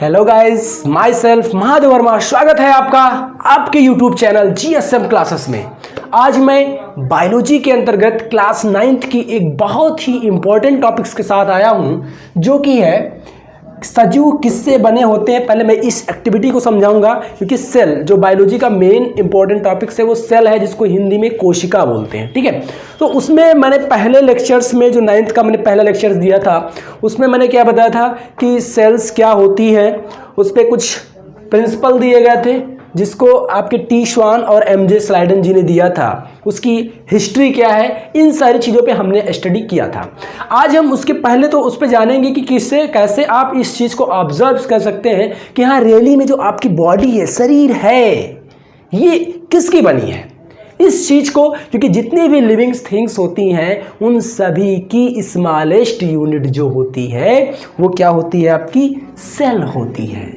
Hello guys, my self Mahadev Verma. स्वागत है आपका आपके यूट्यूब चैनल GSM क्लासेस में। आज मैं बायोलॉजी के अंतर्गत क्लास 9th की एक बहुत ही इंपॉर्टेंट टॉपिक्स के साथ आया हूं, जो कि है सजीव किससे बने होते हैं। पहले मैं इस एक्टिविटी को समझाऊंगा, क्योंकि सेल जो बायोलॉजी का मेन इंपॉर्टेंट टॉपिक्स है वो सेल है, जिसको हिंदी में कोशिका बोलते हैं। ठीक है, तो उसमें मैंने पहले लेक्चर्स में जो 9th का मैंने पहला लेक्चर्स दिया था, उसमें मैंने क्या बताया था कि सेल्स क्या होती है। उस पर कुछ प्रिंसिपल दिए गए थे, जिसको आपके टी श्वान और MJ स्लाइडन जी ने दिया था। उसकी हिस्ट्री क्या है, इन सारी चीज़ों पे हमने स्टडी किया था। आज हम उसके पहले तो उस पे जानेंगे कि किससे कैसे आप इस चीज़ को ऑब्जर्व कर सकते हैं कि हाँ रियली में जो आपकी बॉडी है, शरीर है, ये किसकी बनी है। इस चीज़ को, क्योंकि जितनी भी लिविंग थिंग्स होती हैं उन सभी की स्मॉलेस्ट यूनिट जो होती है वो क्या होती है, आपकी सेल होती है।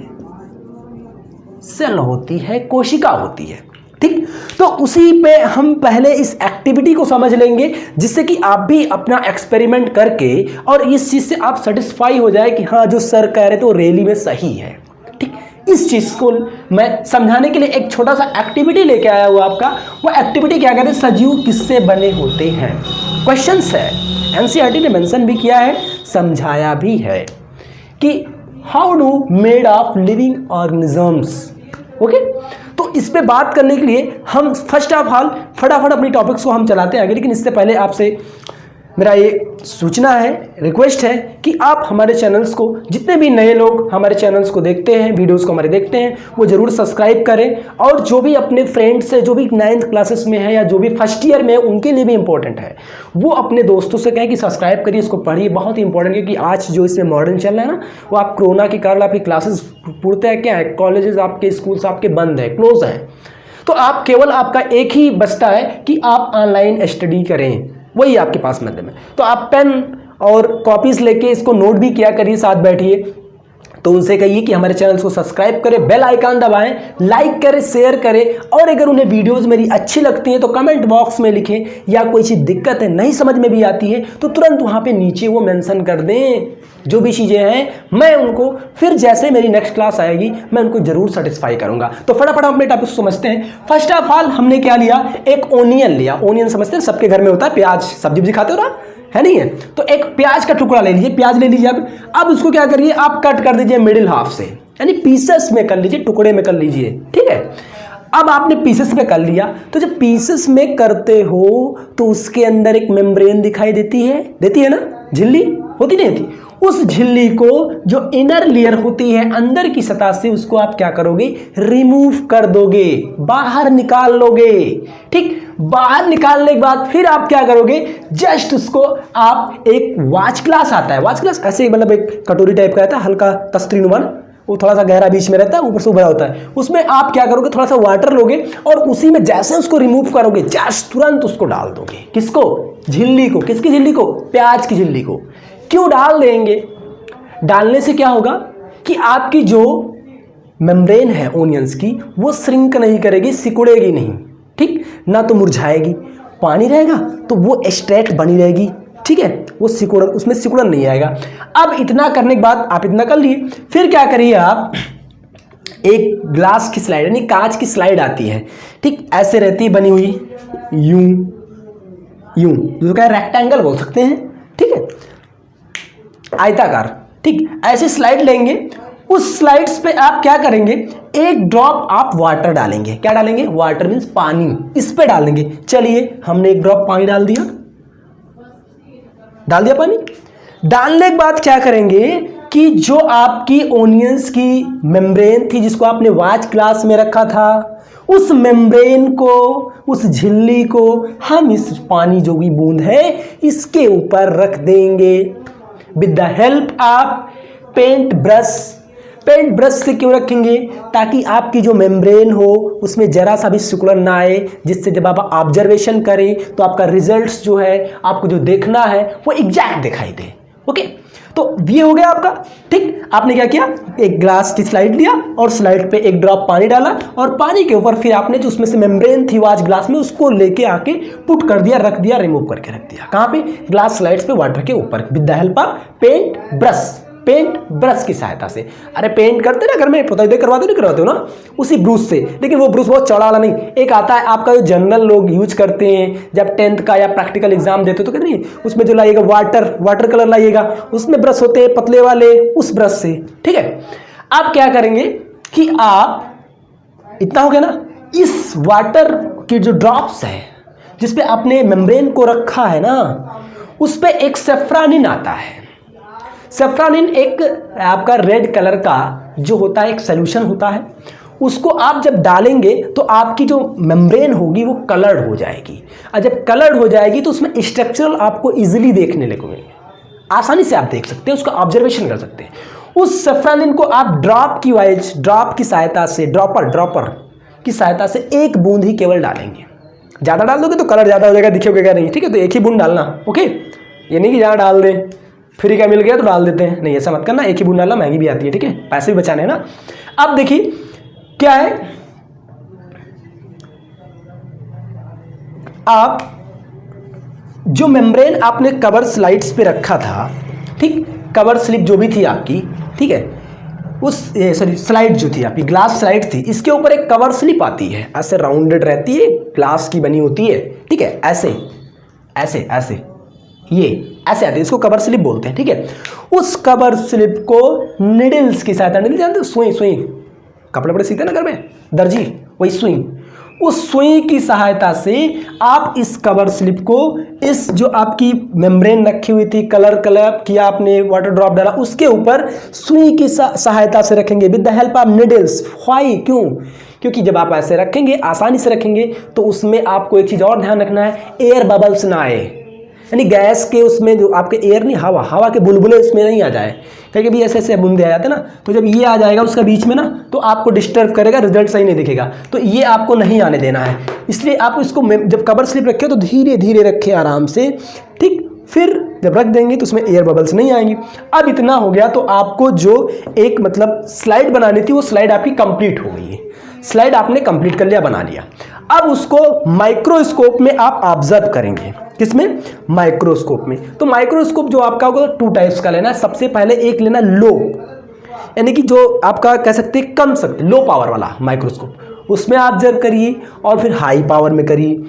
सेल होती है, कोशिका होती है। ठीक, तो उसी पे हम पहले इस एक्टिविटी को समझ लेंगे, जिससे कि आप भी अपना एक्सपेरिमेंट करके और इस चीज से आप सेटिस्फाई हो जाए कि हाँ जो सर कह रहे तो रियली में सही है। ठीक, इस चीज को मैं समझाने के लिए एक छोटा सा एक्टिविटी लेके आया हुआ आपका। वो एक्टिविटी क्या कहते हैं, सजीव किससे बने होते हैं। क्वेश्चंस है, NCERT ने मेंशन भी किया है, समझाया भी है कि how do made of living organisms. Okay, तो इस पे बात करने के लिए हम फर्स्ट ऑफ ऑल फटाफट अपनी टॉपिक्स को हम चलाते हैं आगे। लेकिन इससे पहले आपसे मेरा ये सूचना है, रिक्वेस्ट है कि आप हमारे चैनल्स को, जितने भी नए लोग हमारे चैनल्स को देखते हैं, वीडियोस को हमारे देखते हैं, वो ज़रूर सब्सक्राइब करें। और जो भी अपने फ्रेंड्स से, जो भी 9th क्लासेस में है या जो भी फर्स्ट ईयर में है, उनके लिए भी इंपॉर्टेंट है, वो अपने दोस्तों से कहें कि सब्सक्राइब करिए, इसको पढ़िए। बहुत ही इंपॉर्टेंट है, क्योंकि आज जो इसमें मॉडर्न चल रहा है ना, वो आप कोरोना के कारण आपकी क्लासेस पूर्णतः है क्या है, कॉलेजेस आपके, स्कूल्स आपके बंद है, क्लोज है। तो आप केवल आपका एक ही बचता है कि आप ऑनलाइन स्टडी करें, वही आपके पास माध्यम है। तो आप पेन और कॉपीज लेके इसको नोट भी किया करिए, साथ बैठिए। तो उनसे कहिए कि हमारे चैनल को सब्सक्राइब करें, बेल आइकन दबाएं, लाइक करें, शेयर करें। और अगर उन्हें वीडियोस मेरी अच्छी लगती हैं तो कमेंट बॉक्स में लिखें, या कोई चीज़ दिक्कत है, नहीं समझ में भी आती है तो तुरंत वहाँ पे नीचे वो मेंशन कर दें। जो भी चीज़ें हैं मैं उनको फिर जैसे मेरी नेक्स्ट क्लास आएगी मैं उनको जरूर सेटिस्फाई करूँगा। तो फटाफट अपने टॉपिक को समझते हैं। फर्स्ट ऑफ ऑल हमने क्या लिया, एक ओनियन लिया। ओनियन समझते हैं, सबके घर में होता है, प्याज सब्जी खाते हो ना, है नहीं है। तो एक प्याज का टुकड़ा ले लीजिए, प्याज ले लीजिए। अब उसको क्या करिए, आप कट कर दीजिए मिडिल हाफ से, यानी पीसेस में कर लीजिए, टुकड़े में कर लीजिए। ठीक है, अब आपने पीसेस में कर लिया, तो जब पीसेस में करते हो तो उसके अंदर एक मेम्ब्रेन दिखाई देती है ना, झिल्ली होती नहीं होती। उस झिल्ली को जो इनर लेयर होती है अंदर की सतह से, उसको आप क्या करोगे, रिमूव कर दोगे, बाहर निकाल लोगे। ठीक, बाहर निकालने के बाद फिर आप क्या करोगे, जस्ट उसको आप एक वॉच ग्लास आता है, वॉच ग्लास ऐसे मतलब एक कटोरी टाइप का रहता है, हल्का तस्तरीनुमा, वो थोड़ा सा गहरा बीच में रहता है, ऊपर से उभरा होता है। उसमें आप क्या करोगे, थोड़ा सा वाटर लोगे और उसी में जैसे उसको रिमूव करोगे, जस्ट तुरंत उसको डाल दोगे। किसको, झिल्ली को। किसकी झिल्ली को, प्याज की झिल्ली को। क्यों डाल देंगे, डालने से क्या होगा कि आपकी जो मेम्ब्रेन है ओनियंस की, वो श्रिंक नहीं करेगी, सिकुड़ेगी नहीं। ठीक, ना तो मुरझाएगी, पानी रहेगा तो वो स्ट्रेट बनी रहेगी। ठीक है, वो उसमें सिकुड़न नहीं आएगा। अब इतना करने के बाद आप इतना कर लिए, फिर क्या करिए, आप एक ग्लास की स्लाइड यानी कांच की स्लाइड आती है, ठीक ऐसे रहती है बनी हुई, यूं यूं, जो क्या रेक्टेंगल बोल सकते हैं। ठीक है, आयताकार। ठीक, ऐसे स्लाइड लेंगे, उस स्लाइड्स पे आप क्या करेंगे, एक ड्रॉप आप वाटर डालेंगे। क्या डालेंगे, वाटर मीन्स पानी, इस पे डालेंगे। चलिए, हमने एक ड्रॉप पानी डाल दिया पानी। डालने के बाद क्या करेंगे कि जो आपकी ओनियंस की मेम्ब्रेन थी, जिसको आपने वॉच ग्लास में रखा था, उस मेम्ब्रेन को, उस झिल्ली को हम इस पानी जो भी बूंद है इसके ऊपर रख देंगे with the help of paint brush. Paint brush से क्यों रखेंगे, ताकि आपकी जो मेम्ब्रेन हो उसमें जरा सा भी सिकुड़न ना आए, जिससे जब आप ऑब्जर्वेशन करें तो आपका रिजल्ट्स जो है, आपको जो देखना है वो एग्जैक्ट दिखाई दे। ओके, तो ये हो गया आपका। ठीक, आपने क्या किया, एक ग्लास की स्लाइड लिया और स्लाइड पे एक ड्रॉप पानी डाला, और पानी के ऊपर फिर आपने जो उसमें से मेम्ब्रेन थी वाच ग्लास में, उसको लेके आके पुट कर दिया, रख दिया, रिमूव करके रख दिया। कहाँ पे, ग्लास स्लाइड्स पे वाटर के ऊपर with the help of paint brush. Paint brush की सहायता से। अरे पेंट करते ना घर में, पोताई करवाते नहीं करवाते हो ना, उसी ब्रश से। लेकिन वो ब्रश बहुत चौड़ा वाला नहीं, एक आता है आपका जो जनरल लोग यूज करते हैं जब 10th का या प्रैक्टिकल एग्जाम देते हो, तो कहते नहीं उसमें जो लाइएगा वाटर कलर लाइएगा, उसमें ब्रश होते हैं पतले वाले, उस ब्रश से। ठीक है, आप क्या करेंगे कि आप इतना हो गया ना, इस वाटर की जो ड्रॉप्स है जिसपे आपने मेम्ब्रेन को रखा है ना, उस पे एक सेफ्रानिन आता है। सेफ्रानिन एक आपका रेड कलर का जो होता है एक सोल्यूशन होता है, उसको आप जब डालेंगे तो आपकी जो मेम्ब्रेन होगी वो कलर्ड हो जाएगी, और जब कलर्ड हो जाएगी तो उसमें स्ट्रक्चरल आपको इजीली देखने लगेंगे, आसानी से आप देख सकते हैं, उसका ऑब्जर्वेशन कर सकते हैं। उस सेफ्रानिन को आप ड्रॉप की सहायता से, ड्रॉपर की सहायता से एक बूंद ही केवल डालेंगे। ज़्यादा डाल दोगे तो कलर ज़्यादा हो जाएगा, दिखेगा नहीं। ठीक है, तो एक ही बूंद डालना। ओके, ये नहीं कि ज़्यादा डाल दें, फ्री का मिल गया तो डाल देते हैं, नहीं ऐसा मत करना, एक ही बूंद डालना, महंगी भी आती है। ठीक है, पैसे भी बचाने हैं ना। अब देखिए क्या है, आप जो मेम्ब्रेन आपने कवर स्लाइड्स पे रखा था, ठीक, कवर स्लिप जो भी थी आपकी, ठीक है, उस स्लाइड जो थी आपकी, ग्लास स्लाइड थी, इसके ऊपर एक कवर स्लिप आती है, ऐसे राउंडेड रहती है, ग्लास की बनी होती है। ठीक है, ऐसे ऐसे ऐसे ये ऐसे आती है, इसको कवर स्लिप बोलते हैं। ठीक है, उस कवर स्लिप को निडल्स की सहायता, निडल जानते हो, सुई कपड़े बड़े सीते ना घर में, दर्जी, वही सुई, उस सुई की सहायता से आप इस कवर स्लिप को, इस जो आपकी मेम्ब्रेन रखी हुई थी, कलर किया आपने, वाटर ड्रॉप डाला, उसके ऊपर सुई की सहायता से रखेंगे, with the help of needles. Why, क्यों? क्योंकि जब आप ऐसे रखेंगे, आसानी से रखेंगे, तो उसमें आपको एक चीज़ और ध्यान रखना है, एयर बबल्स ना आए, यानी गैस के उसमें जो आपके एयर नहीं, हवा के बुलबुले उसमें नहीं आ जाए। कहीं भी ऐसे बूंदे आ जाते ना, तो जब ये आ जाएगा उसका बीच में ना, तो आपको डिस्टर्ब करेगा, रिजल्ट सही नहीं दिखेगा, तो ये आपको नहीं आने देना है। इसलिए आप इसको जब कवर स्लिप रखे तो धीरे धीरे रखें, आराम से। ठीक, फिर जब रख देंगे तो उसमें एयर बबल्स नहीं आएंगी। अब इतना हो गया तो आपको जो एक मतलब स्लाइड बनानी थी, वो स्लाइड आपकी कंप्लीट हो गई है। स्लाइड आपने कंप्लीट कर लिया, बना लिया। अब उसको माइक्रोस्कोप में आप ऑब्जर्व करेंगे। किसमें? माइक्रोस्कोप में। तो माइक्रोस्कोप जो आपका होगा 2 टाइप्स का लेना है। सबसे पहले एक लेना लो, यानी कि जो आपका कह सकते हैं कम सकते, लो पावर वाला माइक्रोस्कोप, उसमें ऑब्जर्व करिए, और फिर हाई पावर में करिए।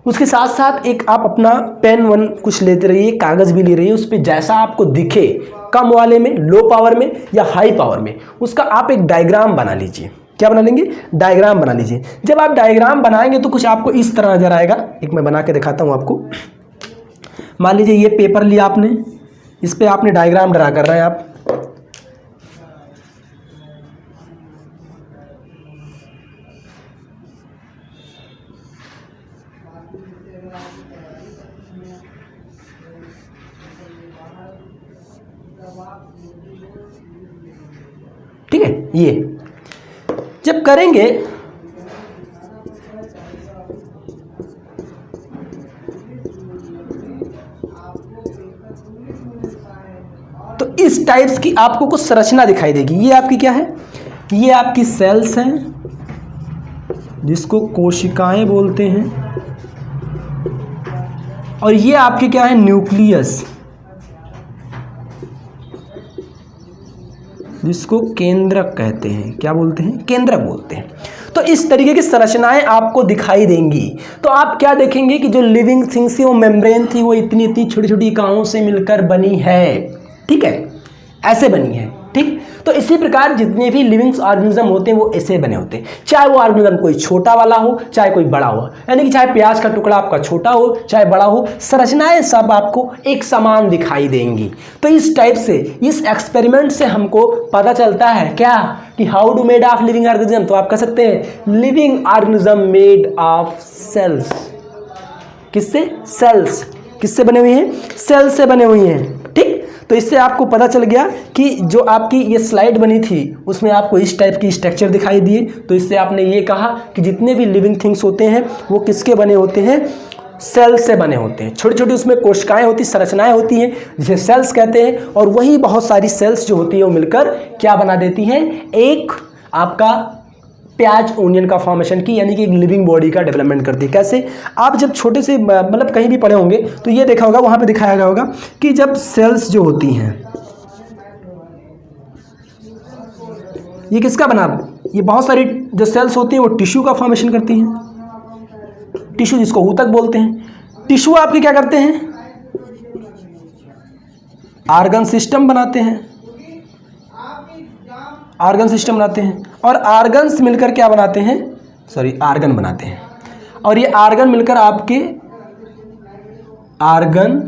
उसके साथ साथ एक आप अपना पेन वन कुछ लेते रहिए, कागज़ भी ले रहिए, उस पर जैसा आपको दिखे, कम वाले में, लो पावर में या हाई पावर में, उसका आप एक डायग्राम बना लीजिए। क्या बना लेंगे? डायग्राम बना लीजिए। जब आप डायग्राम बनाएंगे तो कुछ आपको इस तरह नजर आएगा। एक मैं बना के दिखाता हूँ आपको। मान लीजिए ये पेपर लिया आपने, इस पे आपने डायग्राम ड्रा कर रहे हैं आप। ठीक है, ये जब करेंगे तो इस टाइप्स की आपको कुछ संरचना दिखाई देगी। ये आपकी क्या है? ये आपकी सेल्स हैं, जिसको कोशिकाएं बोलते हैं, और ये आपके क्या है? न्यूक्लियस, जिसको केंद्रक कहते हैं। क्या बोलते हैं? केंद्रक बोलते हैं। तो इस तरीके की संरचनाएं आपको दिखाई देंगी। तो आप क्या देखेंगे कि जो लिविंग थिंग्स थी, वो मेम्ब्रेन थी, वो इतनी इतनी छोटी छोटी इकाइयों से मिलकर बनी है। ठीक है, ऐसे बनी है। ठीक, तो इसी प्रकार जितने भी लिविंग ऑर्गेनिज्म होते हैं वो ऐसे बने होते हैं। चाहे वो ऑर्गेनिज्म कोई छोटा वाला हो, चाहे कोई बड़ा हो, यानी कि चाहे प्याज का टुकड़ा आपका छोटा हो, चाहे बड़ा हो, संरचनाएं सब आपको एक समान दिखाई देंगी। तो इस टाइप से, इस एक्सपेरिमेंट से हमको पता चलता है क्या कि how do made of living organism. तो आप कह सकते हैं living organism made of cells. किससे? सेल्स। किससे बने हुए हैं? सेल से बने हुए हैं। ठीक, तो इससे आपको पता चल गया कि जो आपकी ये स्लाइड बनी थी उसमें आपको इस टाइप की स्ट्रक्चर दिखाई दिए। तो इससे आपने ये कहा कि जितने भी लिविंग थिंग्स होते हैं वो किसके बने होते हैं? सेल से बने होते हैं। छोटी छोटी उसमें कोशिकाएं होती, संरचनाएं होती हैं, जिसे सेल्स कहते हैं। और वही बहुत सारी सेल्स जो होती है वो मिलकर क्या बना देती हैं? एक आपका प्याज ओनियन का फॉर्मेशन की, यानी कि एक लिविंग बॉडी का डेवलपमेंट करती है। कैसे? आप जब छोटे से मतलब कहीं भी पढ़े होंगे तो ये देखा होगा, वहाँ पे दिखाया गया होगा कि जब सेल्स जो होती हैं, ये किसका बना, ये बहुत सारी जो सेल्स होती हैं वो टिश्यू का फॉर्मेशन करती हैं, टिश्यू जिसको ऊतक बोलते हैं। टिश्यू आपके क्या करते हैं, आर्गन सिस्टम बनाते हैं, आर्गन सिस्टम बनाते हैं, और आर्गन्स मिलकर क्या बनाते हैं, सॉरी आर्गन बनाते हैं, और ये आर्गन मिलकर आपके आर्गन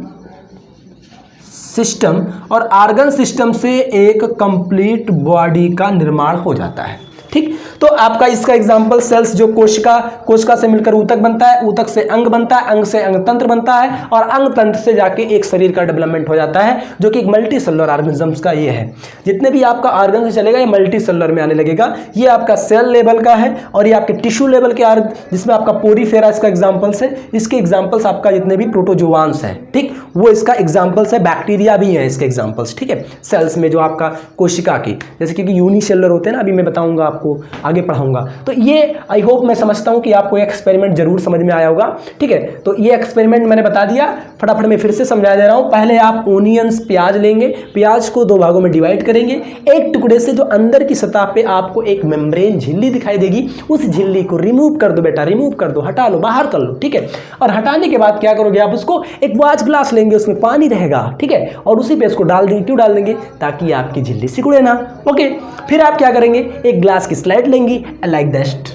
सिस्टम, और आर्गन सिस्टम से एक कंप्लीट बॉडी का निर्माण हो जाता है। ठीक, तो आपका इसका एग्जांपल सेल्स जो कोशिका, कोशिका से मिलकर ऊतक बनता है, ऊतक से अंग बनता है, अंग से अंग तंत्र बनता है, और अंग तंत्र से जाके एक शरीर का डेवलपमेंट हो जाता है, जो कि एक मल्टी सेलुलर ऑर्गेनिजम्स का ये है। जितने भी आपका ऑर्गन से चलेगा ये मल्टी सेलुलर में आने लगेगा। ये आपका सेल लेवल का है, और ये आपके टिश्यू लेवल के जिसमें आपका पोरीफेरा इसका एग्जाम्पल्स है। इसके एग्जाम्पल्स आपका जितने भी प्रोटोजोआन्स हैं, ठीक, वो इसका एग्जाम्पल्स है। बैक्टीरिया भी है इसके एग्जाम्पल्स, ठीक है, सेल्स में जो आपका कोशिका की, जैसे क्योंकि यूनिसेलुलर होते हैं ना, अभी मैं बताऊंगा आपको, आगे पढ़ाऊंगा। तो ये आई होप, मैं समझता हूं कि आपको एक्सपेरिमेंट जरूर समझ में आया होगा। ठीक है, तो ये एक्सपेरिमेंट मैंने बता दिया, फटाफट मैं फिर से समझा दे रहा हूं। पहले आप ओनियंस, प्याज लेंगे, प्याज को 2 भागों में डिवाइड करेंगे। एक टुकड़े से जो अंदर की सतह पे आपको एक मेम्ब्रेन झिल्ली दिखाई देगी, उस झिल्ली को रिमूव कर दो बेटा, रिमूव कर दो, हटा लो, बाहर कर लो। ठीक है, और हटाने के बाद क्या करोगे आप, उसको एक वॉच ग्लास लेंगे, उसमें पानी रहेगा, ठीक है, और उसी पे इसको डाल देंगे। क्यों डाल देंगे, ताकि आपकी झिल्ली सिकुड़े ना। ओके, फिर आप क्या करेंगे, एक ग्लास की स्लाइड लेंगी, लाइक दैट,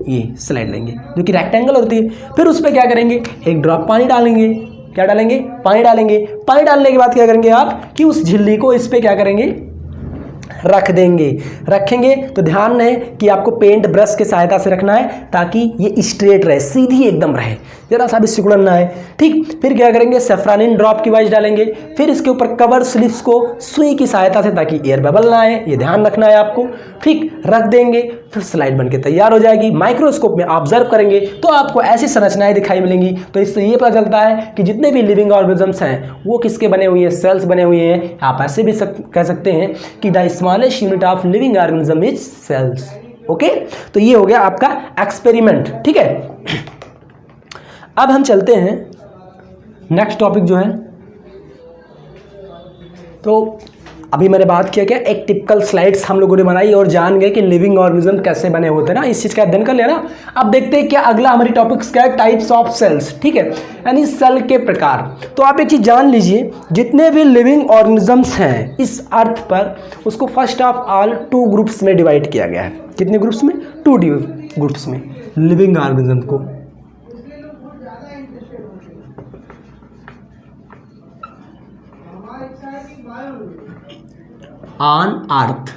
ये स्लाइड लेंगे जो कि रेक्टेंगल होती है। फिर उस पर क्या करेंगे, एक ड्रॉप पानी डालेंगे। क्या डालेंगे, पानी डालेंगे। पानी डालने के बाद क्या करेंगे आप, कि उस झिल्ली को इस पे क्या करेंगे, रख देंगे। रखेंगे तो ध्यान रहे कि आपको पेंट ब्रश के सहायता से रखना है, ताकि ये स्ट्रेट रहे, सीधी एकदम रहे, जरा सा भी सिकुड़न ना है। ठीक, फिर क्या करेंगे, सेफ्रानिन ड्रॉप की वाइज डालेंगे। फिर इसके ऊपर कवर स्लिप्स को सुई की सहायता से, ताकि एयर बबल ना आए, ये ध्यान रखना है आपको। ठीक, रख देंगे, फिर स्लाइड बनके तैयार हो जाएगी। माइक्रोस्कोप में ऑब्जर्व करेंगे तो आपको ऐसी संरचनाएं दिखाई मिलेंगी। तो इससे ये पता चलता है कि जितने भी लिविंग ऑर्गेनिजम्स हैं वो किसके बने हुए हैं, सेल्स बने हुए हैं। आप ऐसे भी कह सकते हैं कि the smallest unit of living organism is cells. Okay, तो ये हो गया आपका एक्सपेरिमेंट। ठीक है, अब हम चलते हैं नेक्स्ट टॉपिक जो है। तो अभी मैंने बात किया क्या, एक टिपिकल स्लाइड्स हम लोगों ने बनाई और जान गए कि लिविंग ऑर्गेनिज्म कैसे बने होते हैं ना, इस चीज़ का अध्ययन कर लिया ना। अब देखते हैं क्या अगला हमारी टॉपिक्स क्या है, टाइप्स ऑफ सेल्स। ठीक है, यानी सेल के प्रकार। तो आप एक चीज़ जान लीजिए, जितने भी लिविंग ऑर्गेनिजम्स हैं इस अर्थ पर, उसको फर्स्ट ऑफ ऑल 2 ग्रुप्स में डिवाइड किया गया है। कितने ग्रुप्स में, 2 ग्रुप्स में लिविंग ऑर्गेनिज्म को। ऑन अर्थ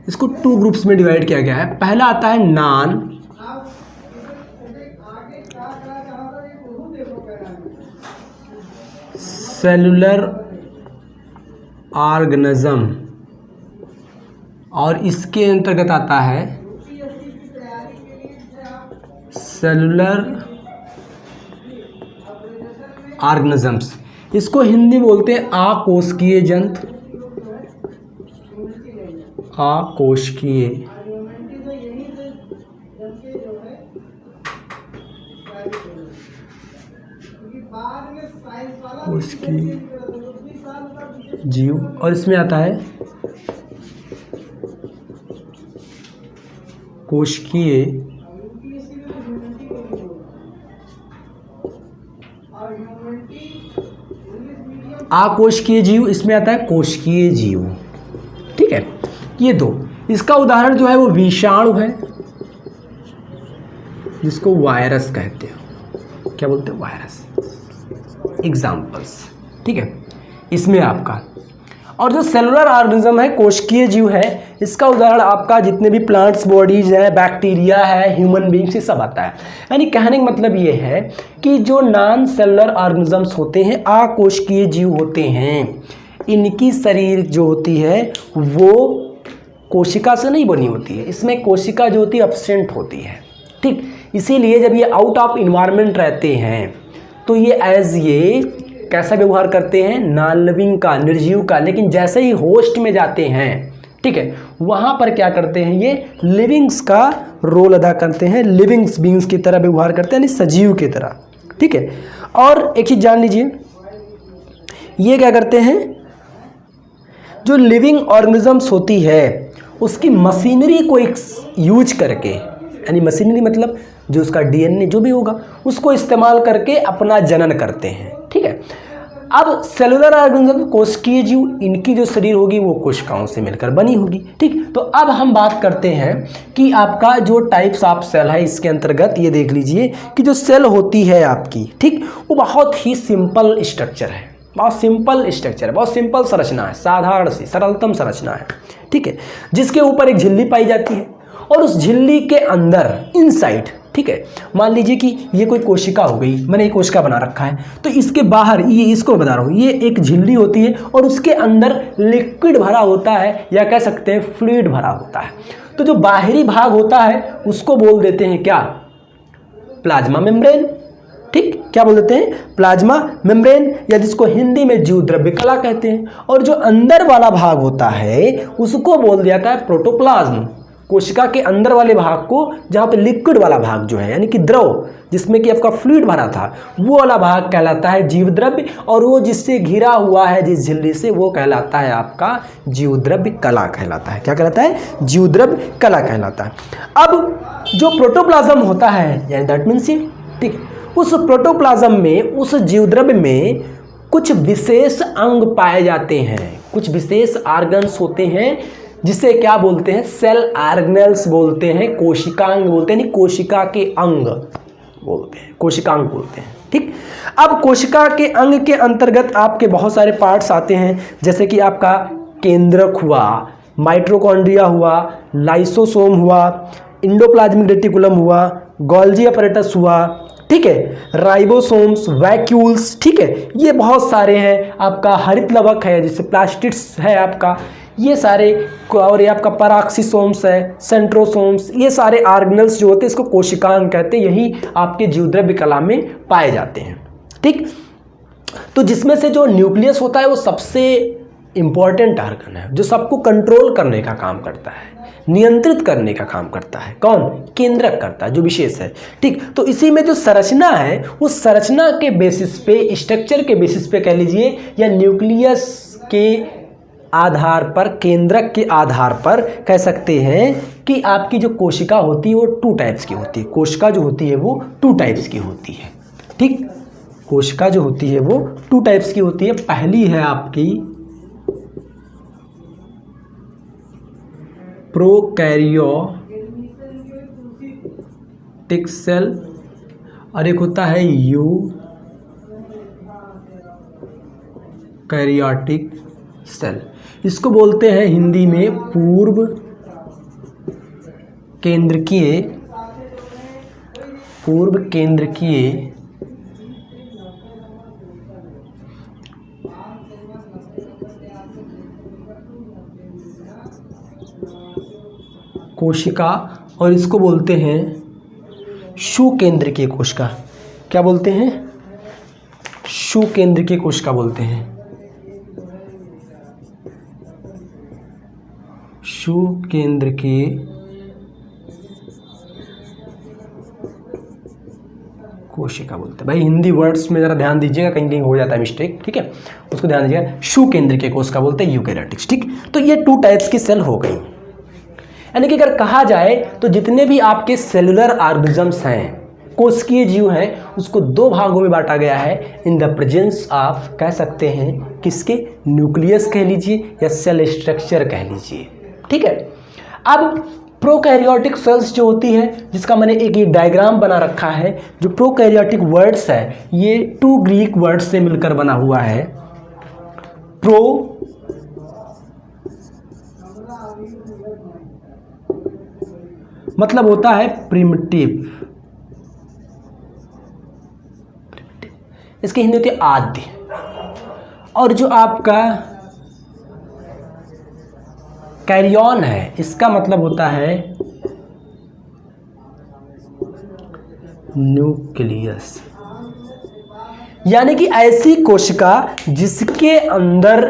इसको 2 ग्रुप्स में डिवाइड किया गया है। पहला आता है नॉन सेलुलर ऑर्गेनिज्म, और इसके अंतर्गत आता है सेलुलर ऑर्गेनिजम्स। इसको हिंदी बोलते हैं अकोशिकीय जंतु, अकोशिकीय। कोशिकीय जीव, और इसमें आता है कोशिकीय अकोशिकीय जीव, इसमें आता है कोशिकीय जीव। ठीक है, ये 2। इसका उदाहरण जो है वो विषाणु है, जिसको वायरस कहते हैं। क्या बोलते हैं, वायरस। एग्जाम्पल्स, ठीक है, इसमें आपका। और जो सेलुलर ऑर्गेनिज्म है, कोशिकीय जीव है, इसका उदाहरण आपका जितने भी प्लांट्स बॉडीज हैं, बैक्टीरिया है, ह्यूमन बींग्स, ये सब आता है। यानी कहने का मतलब ये है कि जो नॉन सेलुलर ऑर्गेनिजम्स होते हैं, अकोशिकीय जीव होते हैं, इनकी शरीर जो होती है वो कोशिका से नहीं बनी होती है। इसमें कोशिका जो होती है एब्सेंट होती है। ठीक, इसीलिए जब ये आउट ऑफ इन्वायरमेंट रहते हैं तो ये कैसा व्यवहार करते हैं, नॉन लिविंग का, निर्जीव का। लेकिन जैसे ही होस्ट में जाते हैं, ठीक है, वहाँ पर क्या करते हैं, ये लिविंग्स का रोल अदा करते हैं, लिविंग्स बींग्स की तरह व्यवहार करते हैं, यानी सजीव की तरह। ठीक है, और एक चीज़ जान लीजिए, ये क्या करते हैं, जो लिविंग ऑर्गेनिजम्स होती है उसकी मशीनरी को यूज करके, यानी मशीनरी मतलब जो उसका डीएनए जो भी होगा उसको इस्तेमाल करके अपना जनन करते हैं। ठीक है, अब सेलुलर ऑर्गेनिज्म कोशिकीय जीव, इनकी जो शरीर होगी वो कोशिकाओं से मिलकर बनी होगी। ठीक, तो अब हम बात करते हैं कि आपका जो टाइप्स ऑफ सेल है, इसके अंतर्गत ये देख लीजिए कि जो सेल होती है आपकी, ठीक, वो बहुत ही सिंपल स्ट्रक्चर है, बहुत सिंपल स्ट्रक्चर है, बहुत सिंपल संरचना है, साधारण सी सरलतम संरचना है। ठीक है, जिसके ऊपर एक झिल्ली पाई जाती है और उस झिल्ली के अंदर इनसाइड, ठीक है, मान लीजिए कि ये कोई कोशिका हो गई, मैंने एक कोशिका बना रखा है, तो इसके बाहर ये, इसको बता रहा हूँ, ये एक झिल्ली होती है और उसके अंदर लिक्विड भरा होता है या कह सकते हैं फ्लूइड भरा होता है। तो जो बाहरी भाग होता है उसको बोल देते हैं क्या? Plasma membrane. ठीक, क्या बोल देते हैं? प्लाज्मा मेम्ब्रेन, या जिसको हिंदी में जीव द्रव्य कला कहते हैं। और जो अंदर वाला भाग होता है उसको बोल दिया जाता है प्रोटोप्लाज्म। कोशिका के अंदर वाले भाग को, जहाँ पे लिक्विड वाला भाग जो है यानी कि द्रव, जिसमें कि आपका फ्लूइड भरा था, वो वाला भाग कहलाता है जीव द्रव्य, और वो जिससे घिरा हुआ है जिस झिल्ली से, वो कहलाता है आपका जीव द्रव्य कला कहलाता है। क्या कहलाता है? जीव द्रव्य कला कहलाता है। अब जो प्रोटोप्लाज्म होता है, यानी दैट मीन्स ये, ठीक, उस प्रोटोप्लाज्म में, उस जीव द्रव्य में कुछ विशेष अंग पाए जाते हैं, कुछ विशेष ऑर्गन्स होते हैं, जिसे क्या बोलते हैं? सेल ऑर्गेनेल्स बोलते हैं, कोशिकांग बोलते हैं, नहीं कोशिका के अंग बोलते हैं, कोशिकांग बोलते हैं। ठीक, अब कोशिका के अंग के अंतर्गत आपके बहुत सारे पार्ट्स आते हैं, जैसे कि आपका केंद्रक हुआ, माइटोकॉन्ड्रिया हुआ, लाइसोसोम हुआ, इंडोप्लाज्मिक रेटिकुलम हुआ, गोल्जी अपैरेटस हुआ, ठीक है, राइबोसोम्स, वैक्यूल्स, ठीक है, ये बहुत सारे हैं। आपका हरित लवक है, जैसे प्लास्टिड्स है आपका, ये सारे, और ये आपका पराक्सीसोम्स है, सेंट्रोसोम्स, ये सारे ऑर्गेनल्स जो होते हैं इसको कोशिकांग कहते हैं, यही आपके जीवद्रव्य कला में पाए जाते हैं। ठीक, तो जिसमें से जो न्यूक्लियस होता है वो सबसे इंपॉर्टेंट ऑर्गन है, जो सबको कंट्रोल करने का काम करता है, नियंत्रित करने का काम करता है। कौन? केंद्रक करता है, जो विशेष है। ठीक, तो इसी में जो संरचना है, उस संरचना के बेसिस पे, स्ट्रक्चर के बेसिस पे कह लीजिए, या न्यूक्लियस के आधार पर, केंद्रक के आधार पर कह सकते हैं कि आपकी जो कोशिका होती है वो 2 टाइप्स की होती है। कोशिका जो होती है वो 2 टाइप्स की होती है। ठीक, कोशिका जो होती है वो 2 टाइप्स की होती है। पहली है आपकी प्रोकैरियोटिक सेल और एक होता है यूकैरियोटिक सेल। इसको बोलते हैं हिंदी में पूर्व केंद्रकीय कोशिका, और इसको बोलते हैं सुकेंद्रकीय कोशिका। क्या बोलते हैं? सुकेंद्रकीय कोशिका बोलते हैं, सुकेंद्रकीय कोशिका बोलते हैं। भाई हिंदी वर्ड्स में ज़रा ध्यान दीजिएगा, कहीं कहीं हो जाता है मिस्टेक, ठीक है, उसको ध्यान दीजिएगा। सुकेंद्रकीय कोशिका बोलते हैं, यूकैरियोटिक्स। ठीक, तो ये 2 टाइप्स की सेल हो गई। यानी कि अगर कहा जाए तो जितने भी आपके सेलुलर ऑर्गेनिजम्स हैं, कोशिकीय जीव हैं, उसको 2 भागों में बांटा गया है, इन द प्रेजेंस ऑफ, कह सकते हैं किसके? न्यूक्लियस कह लीजिए या सेल स्ट्रक्चर कह लीजिए। ठीक है, अब प्रोकैरियोटिक सेल्स जो होती है, जिसका मैंने एक ये डायग्राम बना रखा है, जो प्रोकैरियोटिक वर्ड्स है ये 2 ग्रीक वर्ड्स से मिलकर बना हुआ है। प्रो मतलब होता है प्रिमिटिव, इसकी हिंदी होती है आद्य, और जो आपका कैरियन है इसका मतलब होता है न्यूक्लियस। यानी कि ऐसी कोशिका जिसके अंदर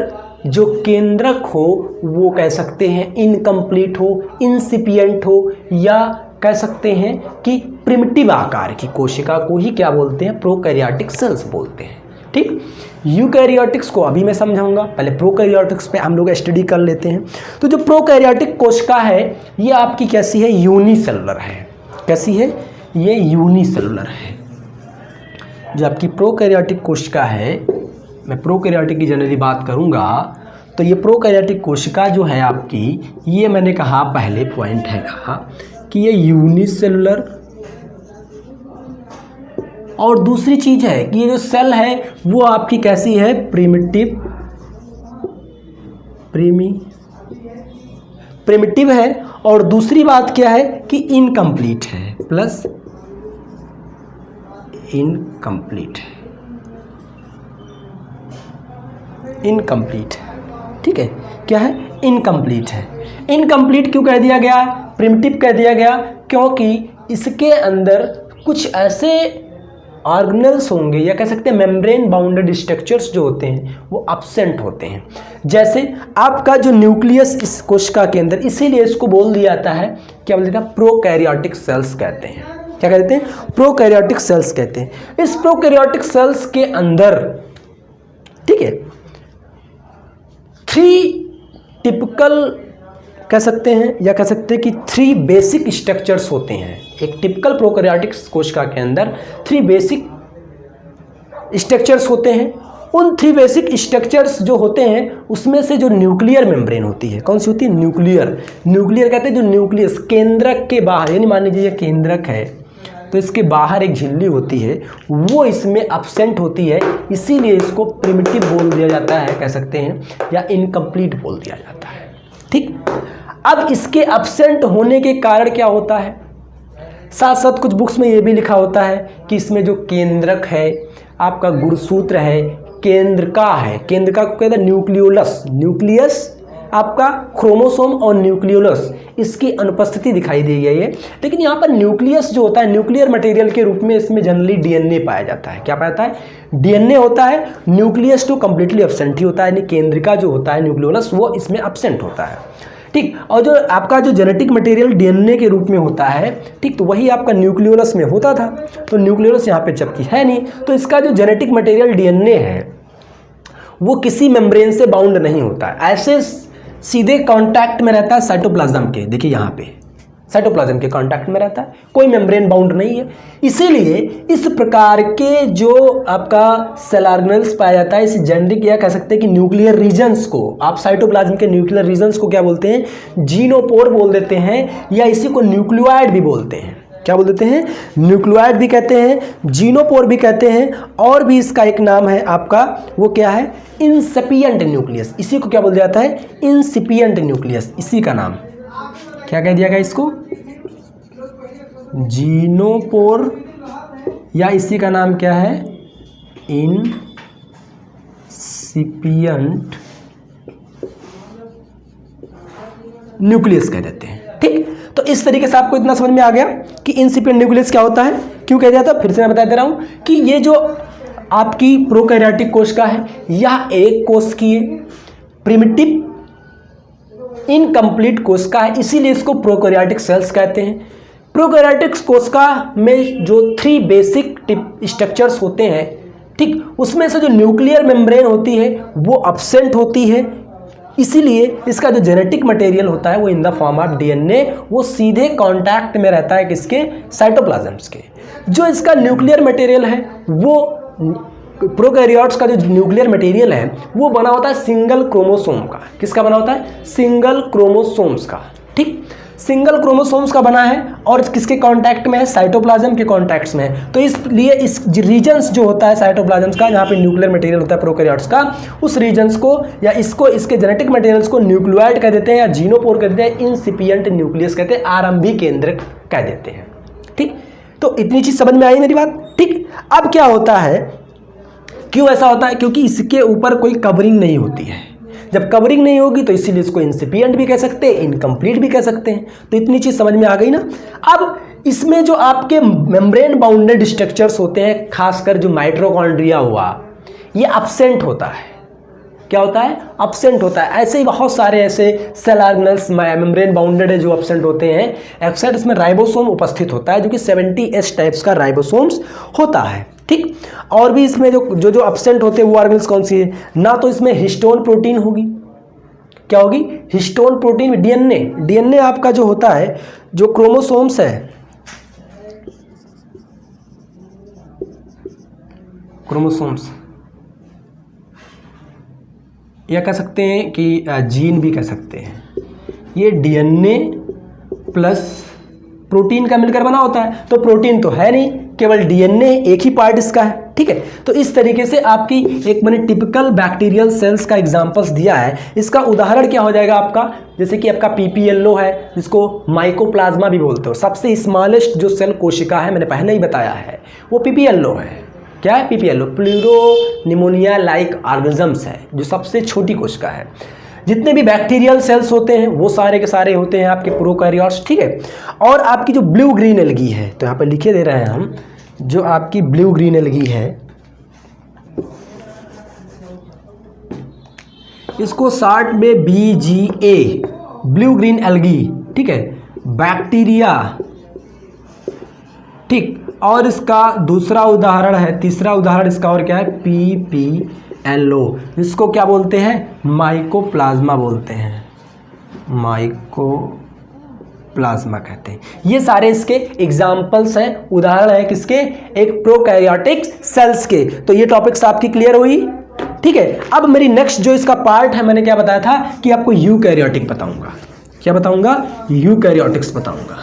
जो केंद्रक हो वो कह सकते हैं इनकम्प्लीट हो, इंसिपिएंट हो, या कह सकते हैं कि प्रिमिटिव आकार की कोशिका को ही क्या बोलते हैं? प्रोकैरियोटिक सेल्स बोलते हैं। ठीक। यूकैरियोटिक्स को अभी मैं समझाऊंगा, पहले प्रोकैरियोटिक्स पे हम लोग स्टडी कर लेते हैं। तो जो प्रोकैरियोटिक कोशिका है ये आपकी कैसी है, यूनिसेलुलर है। कैसी है, ये यूनिसेलुलर है। जो आपकी प्रोकैरियोटिक कोशिका है, मैं प्रोकैरियोटिक की जनरली बात करूंगा, तो ये प्रोकैरियोटिक कोशिका जो है आपकी, ये मैंने कहा पहले पॉइंट है कहा कि ये यूनिसेलुलर, और दूसरी चीज है कि ये जो सेल है वो आपकी कैसी है, प्रिमिटिव है, और दूसरी बात क्या है कि इनकम्प्लीट है, प्लस इनकम्प्लीट है, ठीक है। क्या है, इनकम्प्लीट है। इनकम्प्लीट क्यों कह दिया गया, प्रिमिटिव कह दिया गया, क्योंकि इसके अंदर कुछ ऐसे ऑर्गेनल्स होंगे या कह सकते हैं मेम्ब्रेन बाउंडेड स्ट्रक्चर्स जो होते हैं वो एब्सेंट होते हैं। जैसे आपका जो न्यूक्लियस इस कोशिका के अंदर, इसीलिए इसको बोल दिया जाता है, क्या बोल देता है, प्रोकैरियोटिक सेल्स कहते हैं। क्या कहते हैं, प्रोकैरियोटिक सेल्स कहते हैं। इस प्रोकैरियोटिक सेल्स के अंदर, ठीक है, 3 टिपिकल कह सकते हैं या कह सकते हैं कि 3 बेसिक स्ट्रक्चर्स होते हैं। एक टिपिकल प्रोकैरियोटिक कोशिका के अंदर 3 बेसिक स्ट्रक्चर्स होते हैं। उन 3 बेसिक स्ट्रक्चर्स जो होते हैं उसमें से जो न्यूक्लियर मेम्ब्रेन होती है, कौन सी होती है, न्यूक्लियर कहते हैं जो न्यूक्लियस केंद्रक के बाहर, यानी मान लीजिए केंद्रक है तो इसके बाहर एक झिल्ली होती है, वो इसमें एब्सेंट होती है, इसीलिए इसको प्रिमिटिव बोल दिया जाता है, कह सकते हैं, या इनकम्प्लीट बोल दिया जाता है। ठीक। अब इसके एब्सेंट होने के कारण क्या होता है, साथ साथ कुछ बुक्स में ये भी लिखा होता है कि इसमें जो केंद्रक है, आपका गुणसूत्र है, केंद्रका है, केंद्रका को कहते हैं न्यूक्लियोलस, न्यूक्लियस आपका क्रोमोसोम और न्यूक्लियोलस, इसकी अनुपस्थिति दिखाई दी गई है। लेकिन यहाँ पर न्यूक्लियस जो होता है, न्यूक्लियर मटेरियल के रूप में इसमें जनरली डीएनए पाया जाता है। क्या पाया जाता है, डीएनए होता है। न्यूक्लियस तो कंप्लीटली एब्सेंट ही होता है, यानी केंद्रिका जो होता है न्यूक्लियोलस वो इसमें एब्सेंट होता है। ठीक। और जो आपका जो जेनेटिक मटेरियल डीएनए के रूप में होता है, ठीक, तो वही आपका न्यूक्लियोलस में होता था। तो न्यूक्लियोलस यहाँ पे जबकि है नहीं, तो इसका जो जेनेटिक मटेरियल डीएनए है वो किसी मेम्ब्रेन से बाउंड नहीं होता है, ऐसे सीधे कांटेक्ट में रहता है साइटोप्लाज्म के। देखिए यहाँ पे साइटोप्लाज्म के कांटेक्ट में रहता है, कोई मेम्ब्रेन बाउंड नहीं है। इसीलिए इस प्रकार के जो आपका सेल ऑर्गेनल्स पाया जाता है, इस जेनेटिक या कह सकते हैं कि न्यूक्लियर रीजन्स को, आप साइटोप्लाज्म के न्यूक्लियर रीजन्स को क्या बोलते हैं, जीनोपोर बोल देते हैं, या इसी को न्यूक्लियोइड भी बोलते हैं। क्या बोल देते हैं, न्यूक्लियोइड भी कहते हैं, जीनोपोर भी कहते हैं, और भी इसका एक नाम है आपका, वो क्या है, इंसिपिएंट न्यूक्लियस। इसी को क्या बोल दिया जाता है, इंसिपिएंट न्यूक्लियस, इसी का नाम क्या कह दिया गया इसको, जीनोपोर, या इसी का नाम क्या है, इंसिपिएंट न्यूक्लियस कह देते हैं। ठीक। तो इस तरीके से आपको इतना समझ में आ गया कि इंसिपिएंट न्यूक्लियस क्या होता है, क्यों कह दिया था। फिर से मैं बता दे रहा हूं कि ये जो आपकी प्रोकैरियोटिक कोशिका है, यह एक कोशिकीय प्रिमिटिव इनकम्प्लीट कोशिका है, इसीलिए इसको प्रोकैरियोटिक सेल्स कहते हैं। प्रोकैरियोटिक कोशिका में जो 3 बेसिक स्ट्रक्चर्स होते हैं, ठीक, उसमें से जो न्यूक्लियर मेम्ब्रेन होती है वो एब्सेंट होती है, इसीलिए इसका जो जेनेटिक मटेरियल होता है वो in the form of DNA, वो सीधे कांटेक्ट में रहता है किसके, साइटोप्लाज्म्स के। जो इसका न्यूक्लियर मटेरियल है, वो प्रोकैरियोट्स का जो न्यूक्लियर मटेरियल है वो बना होता है सिंगल क्रोमोसोम का। किसका बना होता है, सिंगल क्रोमोसोम्स का। ठीक, सिंगल क्रोमोसोम्स का बना है, और किसके कांटेक्ट में है, साइटोप्लाज्म के कांटेक्ट्स में है। तो इसलिए इस रीजन्स जो होता है साइटोप्लाज्म्स का, जहाँ पे न्यूक्लियर मटेरियल होता है प्रोकैरियोट्स का, उस रीजन्स को या इसको, इसके जेनेटिक मटेरियल्स को न्यूक्लियोइड कह देते हैं, या जीनोपोर कहते हैं, इंसिपिएंट न्यूक्लियस कहते हैं, आरंभी केंद्रक कह देते हैं। ठीक। तो इतनी चीज समझ में आई मेरी बात। ठीक। अब क्या होता है, क्यों ऐसा होता है, क्योंकि इसके ऊपर कोई कवरिंग नहीं होती है। जब कवरिंग नहीं होगी तो इसीलिए इसको इंसिपिएंट भी कह सकते हैं, इनकम्प्लीट भी कह सकते हैं। तो इतनी चीज समझ में आ गई ना। अब इसमें जो आपके मेम्ब्रेन बाउंडेड स्ट्रक्चर्स होते हैं, खासकर जो माइटोकॉन्ड्रिया हुआ, ये एब्सेंट होता है। क्या होता है, एब्सेंट होता है। ऐसे ही बहुत सारे ऐसे सेल ऑर्गेनल्स मेम्ब्रेन बाउंडेड है जो एब्सेंट होते हैं। एक्सेप्ट इसमें राइबोसोम उपस्थित होता है, जो कि 70S टाइप्स का राइबोसोम्स होता है। ठीक। और भी इसमें जो जो एब्सेंट होते हैं वो ऑर्गेनेल्स कौन सी है? ना तो इसमें हिस्टोन प्रोटीन होगी, क्या होगी? Histone protein. डीएनए, डीएनए आपका जो होता है, जो क्रोमोसोम्स है, क्रोमोसोम्स, या कह सकते हैं कि जीन भी कह सकते हैं, ये डीएनए प्लस प्रोटीन का मिलकर बना होता है। तो प्रोटीन तो है नहीं, केवल डीएनए एक ही पार्ट इसका है, ठीक है। तो इस तरीके से आपकी एक मैंने टिपिकल बैक्टीरियल सेल्स का एग्जांपल्स दिया है। इसका उदाहरण क्या हो जाएगा आपका? जैसे कि आपका पीपीएलओ है, जिसको माइकोप्लाज्मा भी बोलते हो, सबसे स्मॉलेस्ट जो सेल कोशिका है, मैंने पहले ही बताया है, वो पीपीएलओ है। क्या है पीपीएलओ? प्लूरोनिमोनिया लाइक ऑर्गेनिजम्स है, जो सबसे छोटी कोशिका है। जितने भी बैक्टीरियल सेल्स होते हैं वो सारे के सारे होते हैं आपके प्रोकैरियोट्स, ठीक है। और आपकी जो ब्लू ग्रीन एल्गी है, तो यहाँ पे लिखे दे रहे हैं हम, जो आपकी ब्लू ग्रीन एल्गी है, इसको शॉर्ट में बीजीए, ब्लू ग्रीन एल्गी, ठीक है, बैक्टीरिया, ठीक। और इसका दूसरा उदाहरण है, तीसरा उदाहरण इसका और क्या है? पीपीएलओ, जिसको क्या बोलते हैं? माइकोप्लाज्मा बोलते हैं, माइकोप्लाज्मा कहते हैं। ये सारे इसके एग्जाम्पल्स हैं, उदाहरण है किसके? एक प्रोकैरियोटिक सेल्स के। तो ये टॉपिक्स आपकी क्लियर हुई, ठीक है। अब मेरी नेक्स्ट जो इसका पार्ट है, मैंने क्या बताया था कि आपको यूकैरियोटिक बताऊंगा। क्या बताऊंगा? यूकैरियोटिक्स बताऊंगा।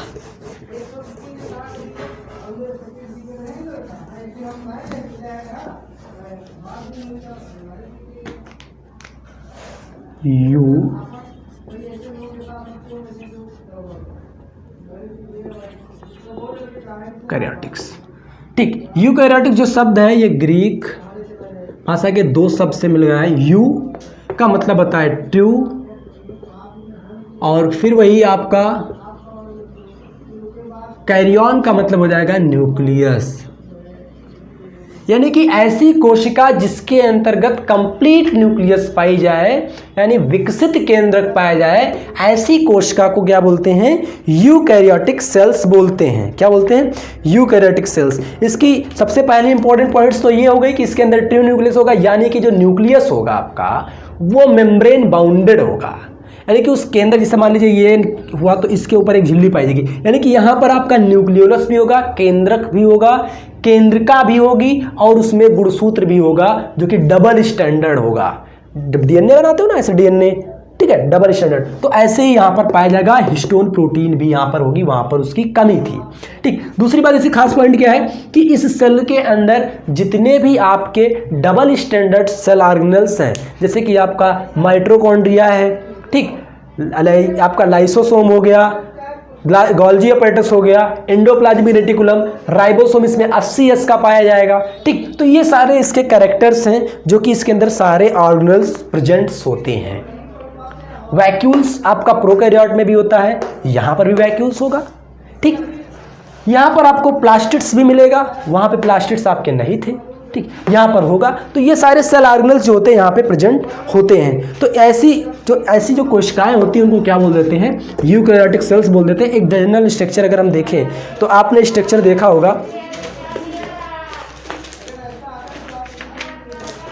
यूकैरियोटिक्स, ठीक। यूकैरियोटिक जो शब्द है, ये ग्रीक भाषा के दो शब्द से मिल गया है। यू का मतलब होता है ट्रू, और फिर वही आपका कैरियन का मतलब हो जाएगा न्यूक्लियस, यानी कि ऐसी कोशिका जिसके अंतर्गत कंप्लीट न्यूक्लियस पाई जाए, यानी विकसित केंद्रक पाया जाए, ऐसी कोशिका को क्या बोलते हैं? यूकैरियोटिक सेल्स बोलते हैं। क्या बोलते हैं? Eukaryotic cells. इसकी सबसे पहले इंपॉर्टेंट पॉइंट्स तो ये हो गई कि इसके अंदर ट्रू न्यूक्लियस होगा, यानी कि जो न्यूक्लियस होगा आपका वो मेम्ब्रेन बाउंडेड होगा, यानी कि उस केंद्र, जैसे मान लीजिए ये हुआ तो इसके ऊपर एक झिल्ली पाई जाएगी, यानी कि यहाँ पर आपका न्यूक्लियोलस भी होगा, केंद्रक भी होगा, केंद्रिका भी होगी, और उसमें गुणसूत्र भी होगा, जो कि डबल स्टैंडर्ड होगा। डीएनए बनाते हो ना ऐसे, डीएनए, ठीक है, डबल स्टैंडर्ड। तो ऐसे ही यहाँ पर पाया जाएगा। हिस्टोन प्रोटीन भी यहाँ पर होगी, वहाँ पर उसकी कमी थी, ठीक। दूसरी बात, इसी खास पॉइंट क्या है कि इस सेल के अंदर जितने भी आपके डबल स्टैंडर्ड सेल ऑर्गेनेल्स हैं, जैसे कि आपका माइटोकॉन्ड्रिया है, ठीक, आपका लाइसोसोम हो गया, गोल्गी अपैरेटस हो गया, एंडोप्लाज्मिक रेटिकुलम, राइबोसोम इसमें 80S का पाया जाएगा, ठीक। तो ये सारे इसके कैरेक्टर्स हैं जो कि इसके अंदर सारे ऑर्गेनेल्स प्रेजेंट्स होते हैं। वैक्यूल्स आपका प्रोकैरियोट में भी होता है, यहाँ पर भी वैक्यूल्स होगा, ठीक। यहाँ पर आपको प्लास्टिड्स भी मिलेगा, वहाँ पे प्लास्टिड्स आपके नहीं थे, ठीक, यहाँ पर होगा। तो ये सारे सेल ऑर्गेनेल्स जो होते हैं यहाँ पे प्रेजेंट होते हैं। तो ऐसी जो कोशिकाएं होती हैं उनको क्या बोल देते हैं? यूकैरियोटिक सेल्स बोल देते हैं। एक जनरल स्ट्रक्चर अगर हम देखें तो आपने स्ट्रक्चर देखा होगा,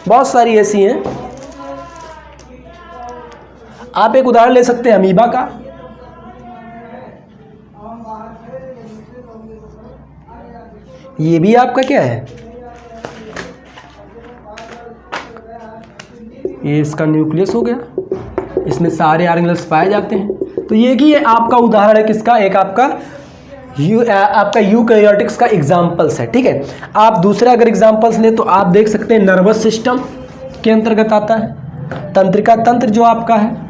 बहुत सारी ऐसी हैं। आप एक उदाहरण ले सकते हैं अमीबा का, ये भी आपका क्या है? ये इसका न्यूक्लियस हो गया, इसमें सारे ऑर्गेनेल्स पाए जाते हैं। तो ये कि ये आपका उदाहरण है किसका? एक आपका यूकैरियोटिक्स का एग्जांपल्स है, ठीक है। आप दूसरा अगर एग्जांपल्स लें तो आप देख सकते हैं नर्वस सिस्टम के अंतर्गत आता है, तंत्रिका तंत्र जो आपका है,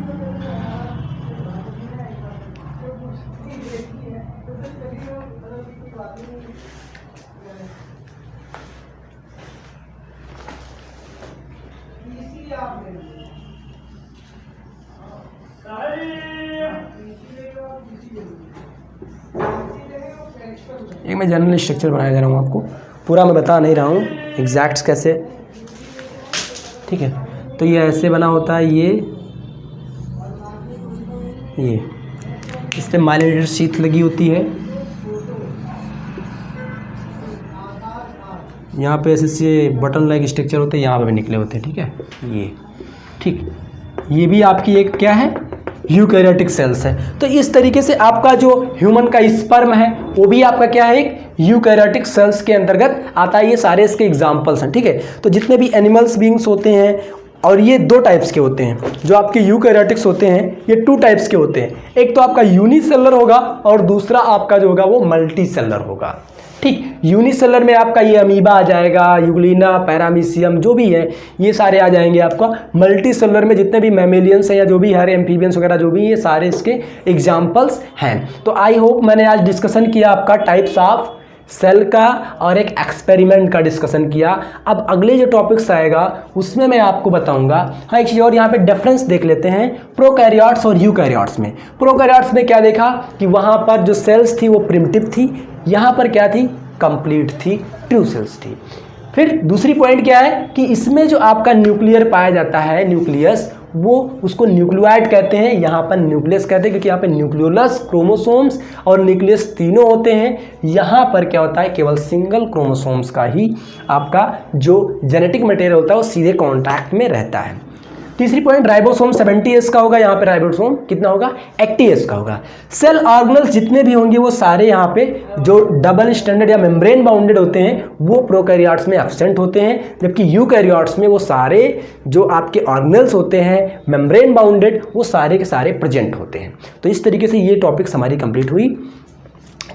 एक मैं जनरल स्ट्रक्चर बनाया जा रहा हूँ आपको, पूरा मैं बता नहीं रहा हूँ एग्जैक्ट कैसे, ठीक है। तो ये ऐसे बना होता है, ये इस पर माइलिनेटेड शीथ लगी होती है, यहाँ पे ऐसे बटन लाइक स्ट्रक्चर होते हैं, यहाँ पे भी निकले होते हैं, ठीक है, ये ठीक, ये भी आपकी एक क्या है, यूकैरियोटिक सेल्स है। तो इस तरीके से आपका जो ह्यूमन का स्पर्म है वो भी आपका क्या है, एक यूकैरियोटिक सेल्स के अंतर्गत आता है। ये सारे इसके एग्जाम्पल्स हैं, ठीक है। तो जितने भी एनिमल्स बींग्स होते हैं, और ये दो टाइप्स के होते हैं, जो आपके यूकैरियोटिक्स होते हैं ये 2 टाइप्स के होते हैं। एक तो आपका यूनिसेलर होगा और दूसरा आपका जो होगा वो मल्टीसेलर होगा, ठीक। यूनिसेलर में आपका ये अमीबा आ जाएगा, यूग्लिना, पैरामीशियम जो भी है ये सारे आ जाएंगे आपका। मल्टीसेलर में जितने भी मैमेलियंस हैं या जो भी हर एम्फीबियंस वगैरह जो भी, ये सारे इसके एग्जाम्पल्स हैं। तो आई होप मैंने आज डिस्कशन किया आपका टाइप्स ऑफ सेल का और एक एक्सपेरिमेंट का डिस्कशन किया। अब अगले जो टॉपिक्स आएगा उसमें मैं आपको बताऊंगा। हाँ, एक चीज़ और यहाँ पे डिफरेंस देख लेते हैं प्रोकैरियोट्स और यूकैरियोट्स में। प्रोकैरियोट्स में क्या देखा कि वहाँ पर जो सेल्स थी वो प्रिमिटिव थी, यहाँ पर क्या थी, कंप्लीट थी, ट्रू सेल्स थी। फिर दूसरी पॉइंट क्या है कि इसमें जो आपका न्यूक्लियर पाया जाता है, न्यूक्लियस, वो उसको न्यूक्लियोइड कहते हैं, यहाँ पर न्यूक्लियस कहते हैं, क्योंकि यहाँ पे न्यूक्लियोलस, क्रोमोसोम्स और न्यूक्लियस तीनों होते हैं। यहाँ पर क्या होता है, केवल सिंगल क्रोमोसोम्स का ही आपका जो जेनेटिक मटेरियल होता है वो सीधे कॉन्टैक्ट में रहता है। तीसरी पॉइंट, राइबोसोम 70S का होगा, यहाँ पे राइबोसोम कितना होगा, 80S का होगा। सेल ऑर्गेनल्स जितने भी होंगे वो सारे यहाँ पे जो डबल स्टैंडर्ड या मेम्ब्रेन बाउंडेड होते हैं वो प्रोकैरियोट्स में एब्सेंट होते हैं, जबकि यूकैरियोट्स में वो सारे जो आपके ऑर्गेनल्स होते हैं मेम्ब्रेन बाउंडेड वो सारे के सारे प्रेजेंट होते हैं। तो इस तरीके से ये टॉपिक्स हमारी कंप्लीट हुई।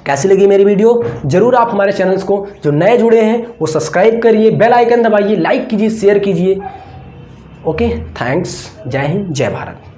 कैसी लगी मेरी वीडियो, जरूर आप हमारे चैनल्स को जो नए जुड़े हैं वो सब्सक्राइब करिए, बेल आइकन दबाइए, लाइक कीजिए, शेयर कीजिए। ओके, थैंक्स, जय हिंद, जय भारत।